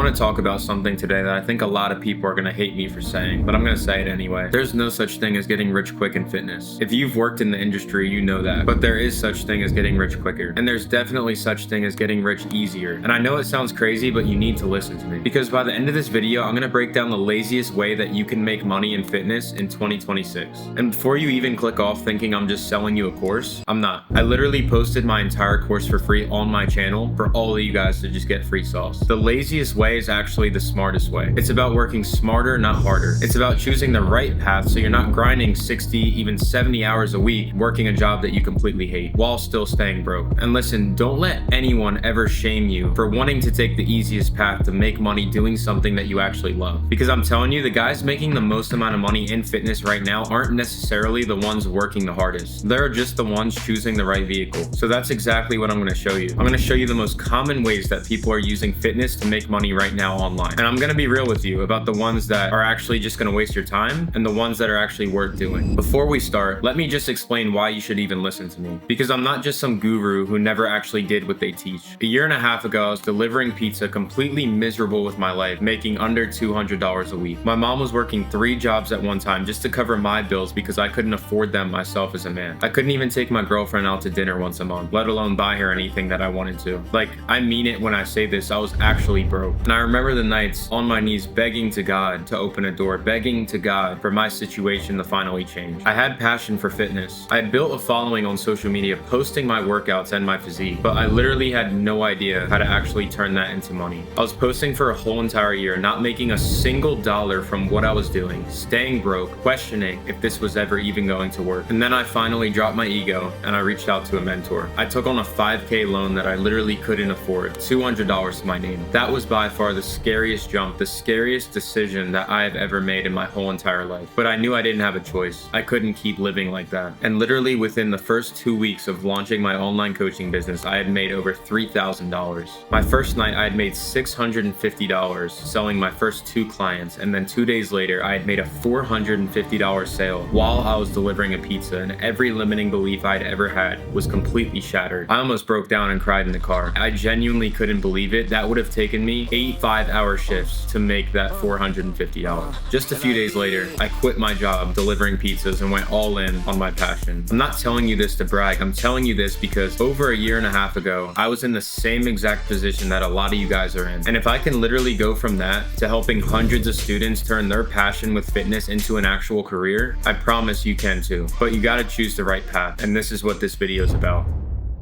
want to talk about something today that I think a lot of people are going to hate me for saying, but I'm going to say it anyway. There's no such thing as getting rich quick in fitness. If you've worked in the industry, you know that. But there is such thing as getting rich quicker. And there's definitely such thing as getting rich easier. And I know it sounds crazy, but you need to listen to me. Because by the end of this video, I'm going to break down the laziest way that you can make money in fitness in 2026. And before you even click off thinking I'm just selling you a course, I'm not. I literally posted my entire course for free on my channel for all of you guys to just get free sauce. The laziest way is actually the smartest way. It's about working smarter, not harder. It's about choosing the right path so you're not grinding 60, even 70 hours a week working a job that you completely hate while still staying broke. And listen, don't let anyone ever shame you for wanting to take the easiest path to make money doing something that you actually love. Because I'm telling you, the guys making the most amount of money in fitness right now aren't necessarily the ones working the hardest. They're just the ones choosing the right vehicle. So that's exactly what I'm going to show you. I'm going to show you the most common ways that people are using fitness to make money right now online. And I'm gonna be real with you about the ones that are actually just gonna waste your time and the ones that are actually worth doing. Before we start, let me just explain why you should even listen to me. Because I'm not just some guru who never actually did what they teach. A year and a half ago, I was delivering pizza, completely miserable with my life, making under $200 a week. My mom was working 3 jobs at one time just to cover my bills because I couldn't afford them myself as a man. I couldn't even take my girlfriend out to dinner once a month, let alone buy her anything that I wanted to. Like, I mean it when I say this, I was actually broke. And I remember the nights on my knees begging to God to open a door, begging to God for my situation to finally change. I had passion for fitness. I had built a following on social media, posting my workouts and my physique, but I literally had no idea how to actually turn that into money. I was posting for a whole entire year, not making a single dollar from what I was doing, staying broke, questioning if this was ever even going to work. And then I finally dropped my ego and I reached out to a mentor. I took on a 5K loan that I literally couldn't afford, $200 to my name. That was by far the scariest jump, the scariest decision that I have ever made in my whole entire life. But I knew I didn't have a choice. I couldn't keep living like that. And literally within the first 2 weeks of launching my online coaching business, I had made over $3,000. My first night, I had made $650 selling my first 2 clients. And then 2 days later, I had made a $450 sale while I was delivering a pizza. And every limiting belief I'd ever had was completely shattered. I almost broke down and cried in the car. I genuinely couldn't believe it. That would have taken me 8 5-hour shifts to make that $450. Just a few days later, I quit my job delivering pizzas and went all in on my passion. I'm not telling you this to brag. I'm telling you this because over a year and a half ago, I was in the same exact position that a lot of you guys are in. And if I can literally go from that to helping hundreds of students turn their passion with fitness into an actual career, I promise you can too. But you gotta choose the right path. And this is what this video is about.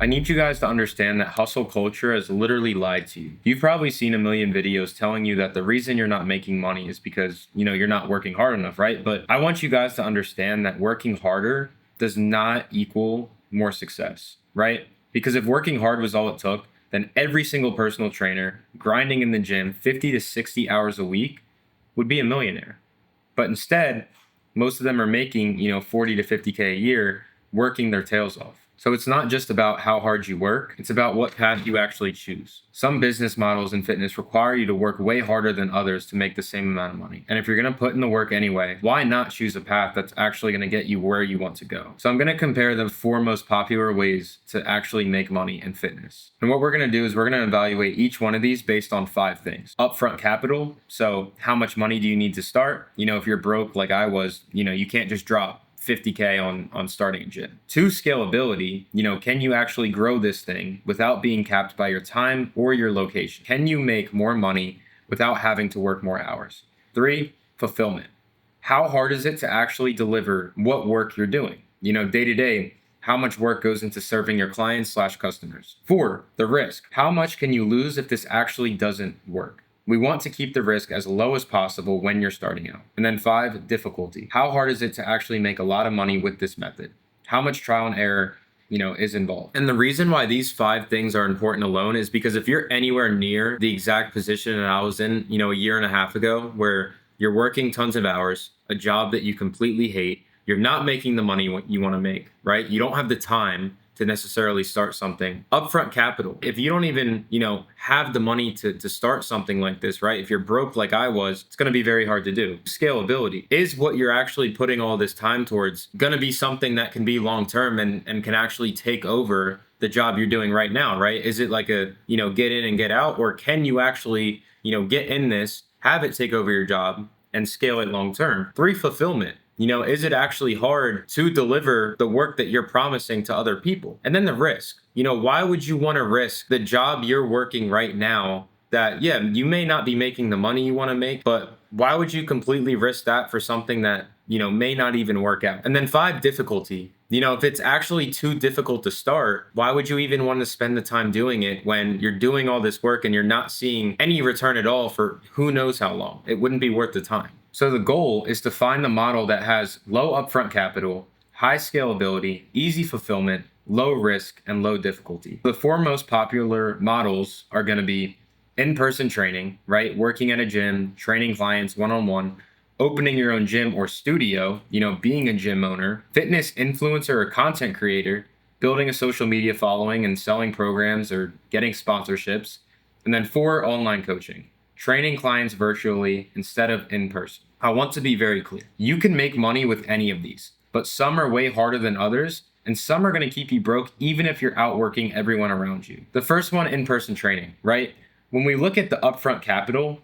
I need you guys to understand that hustle culture has literally lied to you. You've probably seen a million videos telling you that the reason you're not making money is because, you're not working hard enough, right? But I want you guys to understand that working harder does not equal more success, right? Because if working hard was all it took, then every single personal trainer grinding in the gym 50 to 60 hours a week would be a millionaire. But instead, most of them are making, 40 to 50K a year working their tails off. So it's not just about how hard you work, it's about what path you actually choose. Some business models in fitness require you to work way harder than others to make the same amount of money. And if you're gonna put in the work anyway, why not choose a path that's actually gonna get you where you want to go? So I'm gonna compare the 4 most popular ways to actually make money in fitness. And what we're gonna do is we're gonna evaluate each one of these based on 5 things. Upfront capital, so how much money do you need to start? If you're broke like I was, you can't just drop 50K on starting a gym. 2, scalability, can you actually grow this thing without being capped by your time or your location? Can you make more money without having to work more hours? 3, fulfillment. How hard is it to actually deliver what work you're doing? Day to day, how much work goes into serving your clients/customers? 4, the risk. How much can you lose if this actually doesn't work? We want to keep the risk as low as possible when you're starting out. And then 5, difficulty. How hard is it to actually make a lot of money with this method? How much trial and error, is involved? And the reason why these 5 things are important alone is because if you're anywhere near the exact position that I was in, a year and a half ago, where you're working tons of hours, a job that you completely hate, you're not making the money you want to make, right? You don't have the time to necessarily start something. Upfront capital. If you don't even, have the money to start something like this, right? If you're broke like I was, it's going to be very hard to do. Scalability. Is what you're actually putting all this time towards going to be something that can be long-term and can actually take over the job you're doing right now, right? Is it like a, get in and get out, or can you actually Get in this, have it take over your job, and scale it long term. 3, fulfillment. Is it actually hard to deliver the work that you're promising to other people? And then the risk. Why would you want to risk the job you're working right now that, yeah, you may not be making the money you want to make, but why would you completely risk that for something that, may not even work out? And then 5, difficulty. If it's actually too difficult to start, why would you even want to spend the time doing it when you're doing all this work and you're not seeing any return at all for who knows how long? It wouldn't be worth the time. So the goal is to find the model that has low upfront capital, high scalability, easy fulfillment, low risk, and low difficulty. The 4 most popular models are going to be in-person training, right? Working at a gym, training clients one-on-one, opening your own gym or studio, being a gym owner, fitness influencer or content creator, building a social media following and selling programs or getting sponsorships. And then 4, online coaching, training clients virtually instead of in person. I want to be very clear. You can make money with any of these, but some are way harder than others, and some are going to keep you broke even if you're outworking everyone around you. The first one, in-person training, right? When we look at the upfront capital,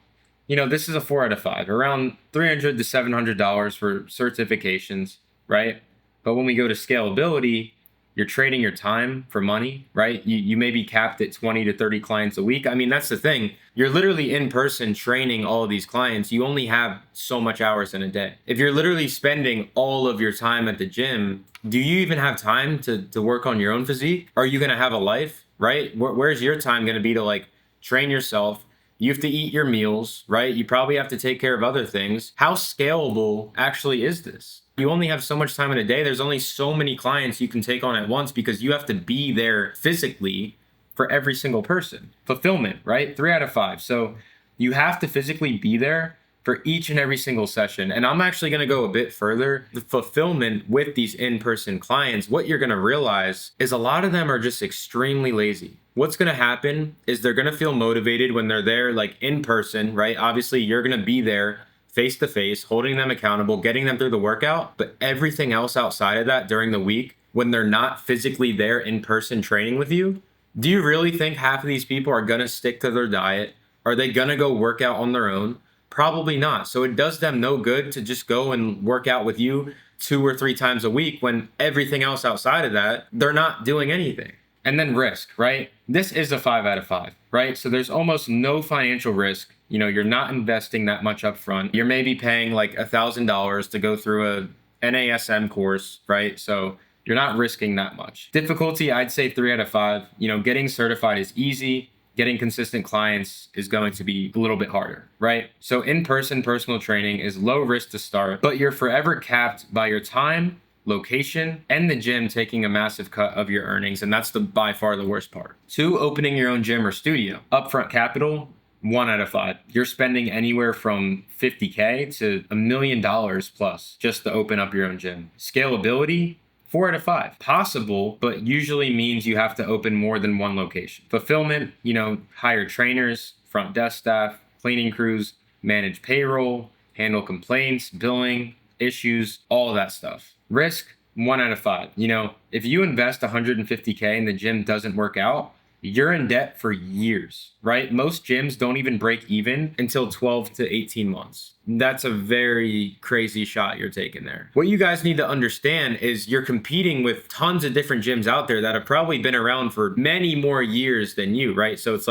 this is a 4 out of 5, around $300 to $700 for certifications, right? But when we go to scalability, you're trading your time for money, right? You may be capped at 20 to 30 clients a week. I mean, that's the thing. You're literally in person training all of these clients. You only have so much hours in a day. If you're literally spending all of your time at the gym, do you even have time to work on your own physique? Are you going to have a life, right? Where's your time going to be to train yourself? You have to eat your meals, right? You probably have to take care of other things. How scalable actually is this? You only have so much time in a day. There's only so many clients you can take on at once because you have to be there physically for every single person. Fulfillment, right? 3 out of 5. So you have to physically be there for each and every single session. And I'm actually going to go a bit further. The fulfillment with these in-person clients, what you're going to realize is a lot of them are just extremely lazy. What's going to happen is they're going to feel motivated when they're there in person, right? Obviously, you're going to be there face to face, holding them accountable, getting them through the workout. But everything else outside of that during the week, when they're not physically there in person training with you, do you really think half of these people are going to stick to their diet? Are they going to go work out on their own? Probably not. So it does them no good to just go and work out with you 2 or 3 times a week when everything else outside of that, they're not doing anything. And then risk, right? This is a 5 out of 5, right? So there's almost no financial risk. You're not investing that much up front. You're maybe paying $1,000 to go through a NASM course, right? So you're not risking that much. Difficulty, I'd say 3 out of 5. Getting certified is easy. Getting consistent clients is going to be a little bit harder, right? So in-person personal training is low risk to start, but you're forever capped by your time, location, and the gym taking a massive cut of your earnings. And that's by far the worst part. 2, opening your own gym or studio. Upfront capital, 1 out of 5. You're spending anywhere from $50K to $1 million plus just to open up your own gym. Scalability, 4 out of 5. Possible, but usually means you have to open more than one location. Fulfillment, hire trainers, front desk staff, cleaning crews, manage payroll, handle complaints, billing, issues, all of that stuff. Risk, 1 out of 5. If you invest $150K and the gym doesn't work out, you're in debt for years, right? Most gyms don't even break even until 12 to 18 months. That's a very crazy shot you're taking there. What you guys need to understand is you're competing with tons of different gyms out there that have probably been around for many more years than you, right? So it's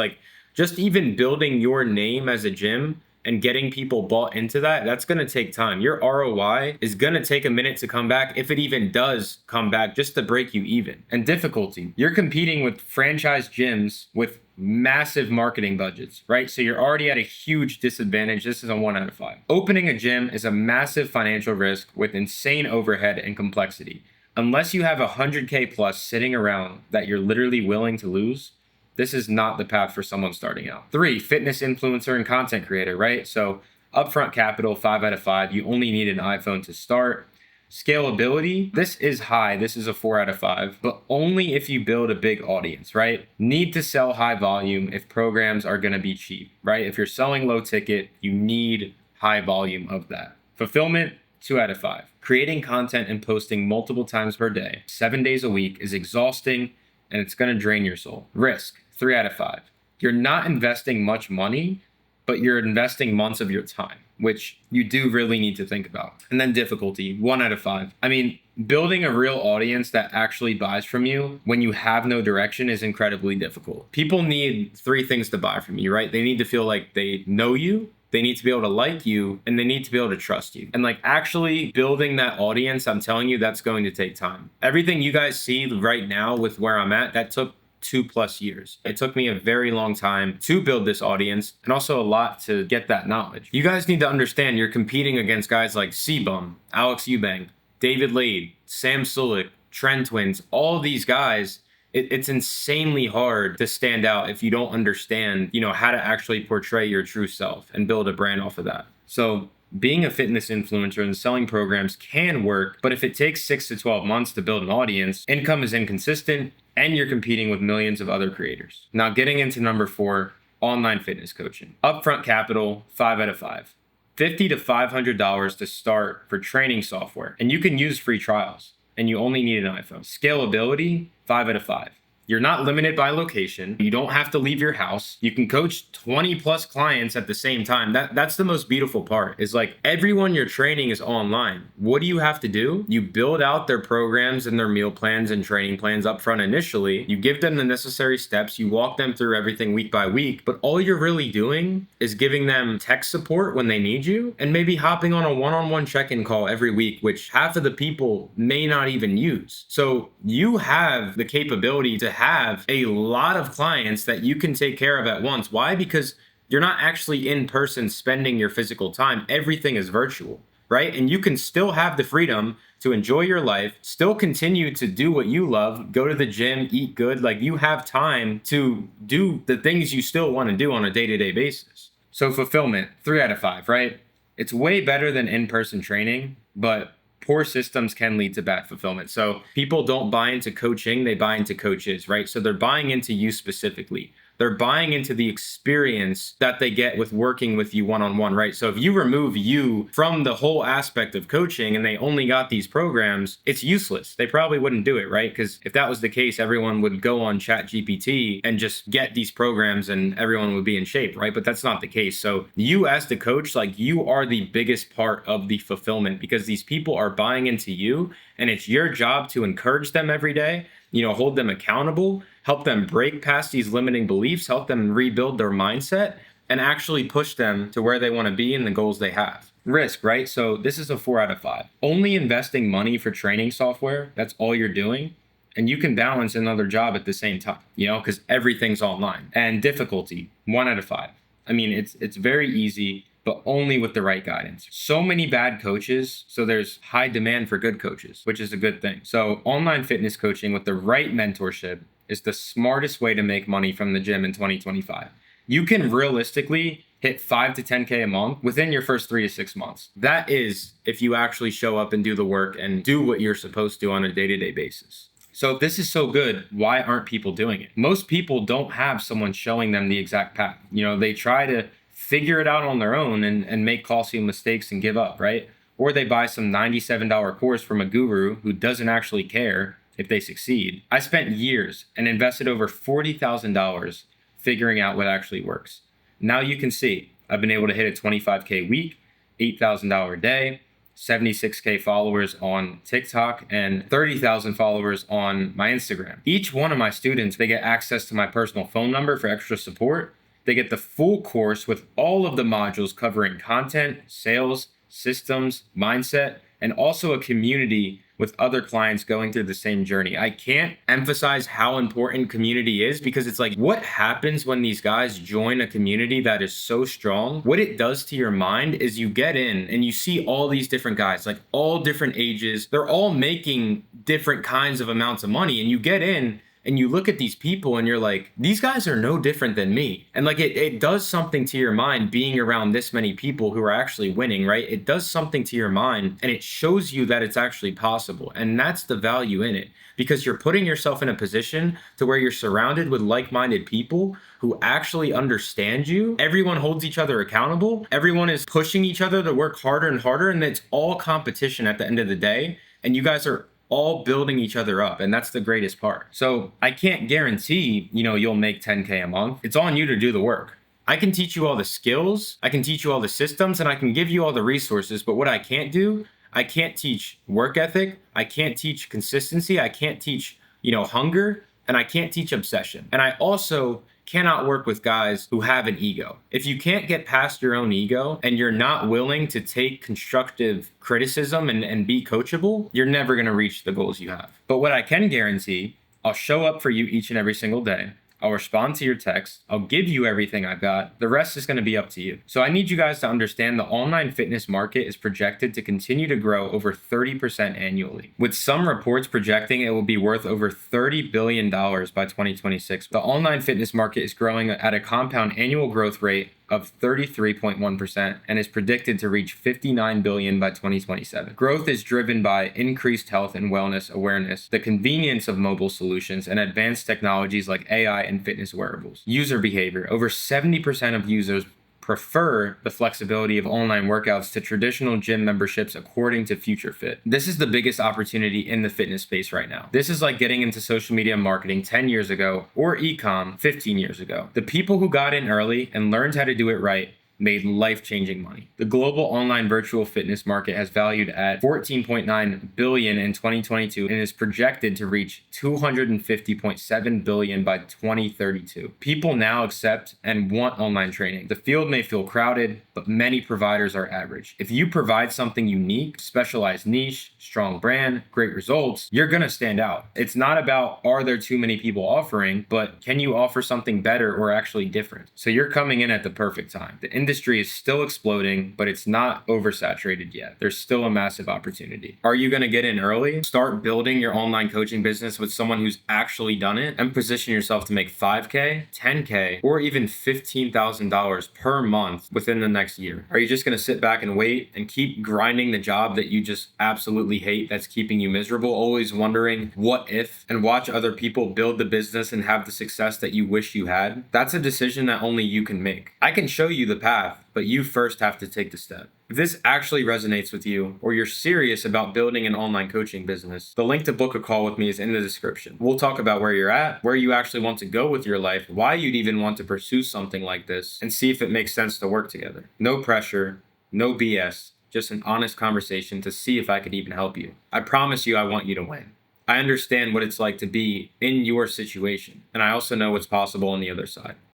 just even building your name as a gym and getting people bought into that's going to take time. Your ROI is going to take a minute to come back, if it even does come back, just to break you even. And difficulty, you're competing with franchise gyms with massive marketing budgets, right? So you're already at a huge disadvantage. This is a 1 out of 5. Opening a gym is a massive financial risk with insane overhead and complexity. Unless you have 100K plus sitting around that you're literally willing to lose, this is not the path for someone starting out. 3, fitness influencer and content creator, right? So upfront capital, 5 out of 5. You only need an iPhone to start. Scalability, this is high. This is a 4 out of 5, but only if you build a big audience, right? Need to sell high volume if programs are going to be cheap, right? If you're selling low ticket, you need high volume of that. Fulfillment, 2 out of 5. Creating content and posting multiple times per day, 7 days a week is exhausting and it's going to drain your soul. Risk, 3 out of 5. You're not investing much money, but you're investing months of your time, which you do really need to think about. And then difficulty, 1 out of 5. I mean, building a real audience that actually buys from you when you have no direction is incredibly difficult. People need 3 things to buy from you, right? They need to feel like they know you, they need to be able to like you, and they need to be able to trust you. And like actually building that audience, I'm telling you, that's going to take time. Everything you guys see right now with where I'm at, that took 2+ years. It took me a very long time to build this audience and also a lot to get that knowledge. You guys need to understand you're competing against guys like C-Bum, Alex Eubank, David Lade, Sam Sulek, Trend Twins, all these guys. It's insanely hard to stand out if you don't understand, how to actually portray your true self and build a brand off of that. So being a fitness influencer and selling programs can work, but if it takes 6 to 12 months to build an audience, income is inconsistent and you're competing with millions of other creators. Now getting into number 4, online fitness coaching. Upfront capital, 5 out of 5. $50 to $500 to start for training software, and you can use free trials, and you only need an iPhone. Scalability, 5 out of 5. You're not limited by location. You don't have to leave your house. You can coach 20 plus clients at the same time. That's the most beautiful part, is like everyone you're training is online. What do you have to do? You build out their programs and their meal plans and training plans up front initially. You give them the necessary steps. You walk them through everything week by week. But all you're really doing is giving them tech support when they need you and maybe hopping on a one-on-one check-in call every week, which half of the people may not even use. So you have the capability to have a lot of clients that you can take care of at once. Why? Because you're not actually in person spending your physical time. Everything is virtual, right? And you can still have the freedom to enjoy your life, still continue to do what you love, go to the gym, eat good. Like you have time to do the things you still want to do on a day-to-day basis. So fulfillment, 3 out of 5, right? It's way better than in-person training, but poor systems can lead to bad fulfillment. So people don't buy into coaching, they buy into coaches, right? So they're buying into you specifically. They're buying into the experience that they get with working with you one-on-one, right? So if you remove you from the whole aspect of coaching and they only got these programs, it's useless. They probably wouldn't do it, right? Because if that was the case, everyone would go on ChatGPT and just get these programs and everyone would be in shape, right? But that's not the case. So you as the coach, like you are the biggest part of the fulfillment because these people are buying into you and it's your job to encourage them every day, hold them accountable, help them break past these limiting beliefs, help them rebuild their mindset, and actually push them to where they want to be and the goals they have. Risk, right? So this is a 4 out of 5. Only investing money for training software, that's all you're doing. And you can balance another job at the same time, because everything's online. And difficulty, 1 out of 5. I mean, it's very easy, but only with the right guidance. So many bad coaches, so there's high demand for good coaches, which is a good thing. So online fitness coaching with the right mentorship is the smartest way to make money from the gym in 2025. You can realistically hit 5 to 10K a month within your first 3 to 6 months. That is if you actually show up and do the work and do what you're supposed to on a day-to-day basis. So if this is so good, why aren't people doing it? Most people don't have someone showing them the exact path. They try to figure it out on their own and make costly mistakes and give up, right? Or they buy some $97 course from a guru who doesn't actually care if they succeed. I spent years and invested over $40,000 figuring out what actually works. Now you can see I've been able to hit a 25K week, $8,000 a day, 76K followers on TikTok, and 30,000 followers on my Instagram. Each one of my students, they get access to my personal phone number for extra support. They get the full course with all of the modules covering content, sales, systems, mindset, and also a community with other clients going through the same journey. I can't emphasize how important community is because it's like what happens when these guys join a community that is so strong. What it does to your mind is you get in and you see all these different guys, like all different ages. They're all making different kinds of amounts of money, and you get in and you look at these people and you're like, these guys are no different than me. And like it does something to your mind being around this many people who are actually winning, right? It does something to your mind and it shows you that it's actually possible. And that's the value in it, because you're putting yourself in a position to where you're surrounded with like-minded people who actually understand you. Everyone holds each other accountable. Everyone is pushing each other to work harder and harder. And it's all competition at the end of the day. And you guys are all building each other up. And that's the greatest part. So I can't guarantee, you'll make 10K a month. It's on you to do the work. I can teach you all the skills, I can teach you all the systems, and I can give you all the resources, but what I can't do, I can't teach work ethic, I can't teach consistency, I can't teach, hunger, and I can't teach obsession. And I also cannot work with guys who have an ego. If you can't get past your own ego and you're not willing to take constructive criticism and be coachable, you're never going to reach the goals you have. But what I can guarantee, I'll show up for you each and every single day. I'll respond to your text. I'll give you everything I've got. The rest is going to be up to you. So I need you guys to understand the online fitness market is projected to continue to grow over 30% annually, with some reports projecting it will be worth over $30 billion by 2026. The online fitness market is growing at a compound annual growth rate of 33.1% and is predicted to reach $59 billion by 2027. Growth is driven by increased health and wellness awareness, the convenience of mobile solutions, and advanced technologies like AI and fitness wearables. User behavior. Over 70% of users prefer the flexibility of online workouts to traditional gym memberships, according to Future Fit. This is the biggest opportunity in the fitness space right now. This is like getting into social media marketing 10 years ago or e-com 15 years ago. The people who got in early and learned how to do it right made life-changing money. The global online virtual fitness market has valued at $14.9 billion in 2022 and is projected to reach $250.7 billion by 2032. People now accept and want online training. The field may feel crowded, but many providers are average. If you provide something unique, specialized niche, strong brand, great results, you're gonna stand out. It's not about are there too many people offering, but can you offer something better or actually different? So you're coming in at the perfect time. The industry is still exploding, but it's not oversaturated yet. There's still a massive opportunity. Are you gonna get in early? Start building your online coaching business with someone who's actually done it and position yourself to make $5K, $10K, or even $15,000 per month within the next year. Are you just gonna sit back and wait and keep grinding the job that you just absolutely hate that's keeping you miserable, always wondering what if, and watch other people build the business and have the success that you wish you had? That's a decision that only you can make. I can show you the path, but you first have to take the step. If this actually resonates with you, or you're serious about building an online coaching business, the link to book a call with me is in the description. We'll talk about where you're at, where you actually want to go with your life, why you'd even want to pursue something like this, and see if it makes sense to work together. No pressure, no BS, just an honest conversation to see if I could even help you. I promise you I want you to win. I understand what it's like to be in your situation, and I also know what's possible on the other side.